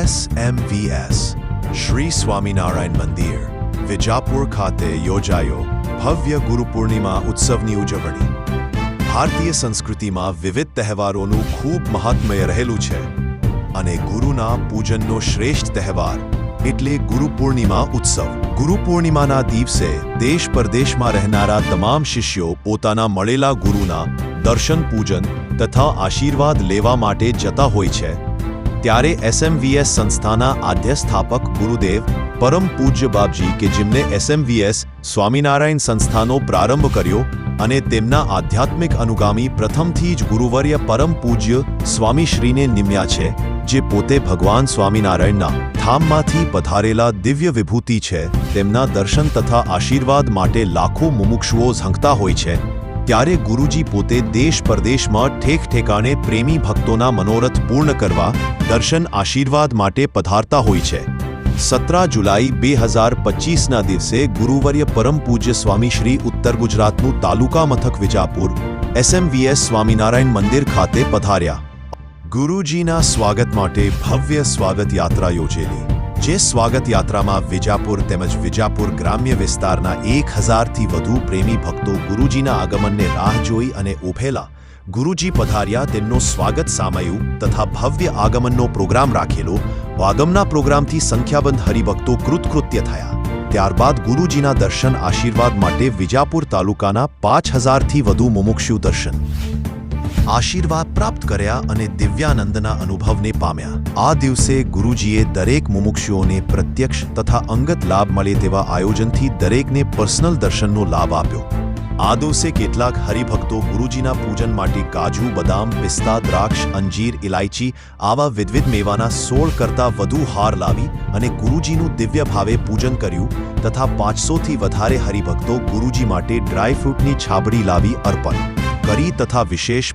SMVS Shri Swaminarayan મંદિર વિજાપુર ખાતે યોજાયો ભવ્ય ગુરુ પૂર્ણિમા ઉત્સવની ઉજવણી। ભારતીય સંસ્કૃતિમાં વિવિધ તહેવારોનું ખૂબ મહાત્મ્ય રહેલું છે અને ગુરુના પૂજનનો શ્રેષ્ઠ તહેવાર એટલે ગુરુ પૂર્ણિમા ઉત્સવ। ગુરુ પૂર્ણિમાના દિવસે દેશ પરદેશમાં રહેનારા તમામ શિષ્યો પોતાના મળેલા ગુરુના દર્શન પૂજન તથા આશીર્વાદ લેવા માટે જતા હોય છે। ત્યારે SMVS સંસ્થાના આદ્ય સ્થાપક ગુરુદેવ પરમ પૂજ્ય બાપજી કે જેમને SMVS સ્વામિનારાયણ સંસ્થાનો પ્રારંભ કર્યો અને તેમના આધ્યાત્મિક અનુગામી પ્રથમથી જ ગુરુવર્ય પરમ પૂજ્ય સ્વામીશ્રીને નિમ્યા છે, જે પોતે ભગવાન સ્વામિનારાયણના ધામમાંથી પધારેલા દિવ્ય વિભૂતિ છે। તેમના દર્શન તથા આશીર્વાદ માટે લાખો મુમુક્ષુઓ ઝંખતા હોય છે। ત્યારે ગુરુજી પોતે દેશ પરદેશમાં ઠેક ઠેકાણે પ્રેમી ભક્તોના મનોરથ પૂર્ણ કરવા દર્શન આશીર્વાદ માટે પધારતા હોય છે। 17 જુલાઈ 2025ના દિવસે ગુરુવર્ય પરમ પૂજ્ય સ્વામી શ્રી ઉત્તર ગુજરાતનું તાલુકા મથક વિજાપુર SMVS સ્વામિનારાયણ મંદિર ખાતે પધાર્યા। ગુરુજીના સ્વાગત માટે ભવ્ય સ્વાગત યાત્રા યોજેલી, જે સ્વાગત યાત્રામાં વિજાપુર તેમજ વિજાપુર ગ્રામ્ય વિસ્તારના 1000થી વધુ પ્રેમી ભક્તો ગુરુજીના આગમનને રાહ જોઈ અને ઉભેલા। ગુરુજી પધાર્યા તેમનો સ્વાગત સામયું તથા ભવ્ય આગમનનો પ્રોગ્રામ રાખેલો। આગમનના પ્રોગ્રામથી સંખ્યાબંધ હરિભક્તો કૃતકૃત્ય થયા। ત્યારબાદ ગુરુજીના દર્શન આશીર્વાદ માટે વિજાપુર તાલુકાના 5000થી વધુ મુમુક્ષુ દર્શન આશીર્વાદ પ્રાપ્ત કર્યા અને દિવ્યાનંદના અનુભવને પામ્યા। આ દિવસે ગુરુજીએ દરેક મુમુક્ષુઓને પ્રત્યક્ષ તથા અંગત લાભ મળે તેવા આયોજનથી દરેકને પર્સનલ દર્શનનો લાભ આપ્યો। આ દિવસે કેટલાક હરિભક્તો ગુરુજીના પૂજન માટે કાજુ, બદામ, પિસ્તા, દ્રાક્ષ, અંજીર, ઇલાયચી આવા વિવિધ મેવાના 16 કરતાં વધુ હાર લાવી અને ગુરુજીનું દિવ્ય ભાવે પૂજન કર્યું તથા 500થી વધારે હરિભક્તો ગુરુજી માટે ડ્રાયફ્રૂટની છાબડી લાવી અર્પણ કરી તથા વિશેષ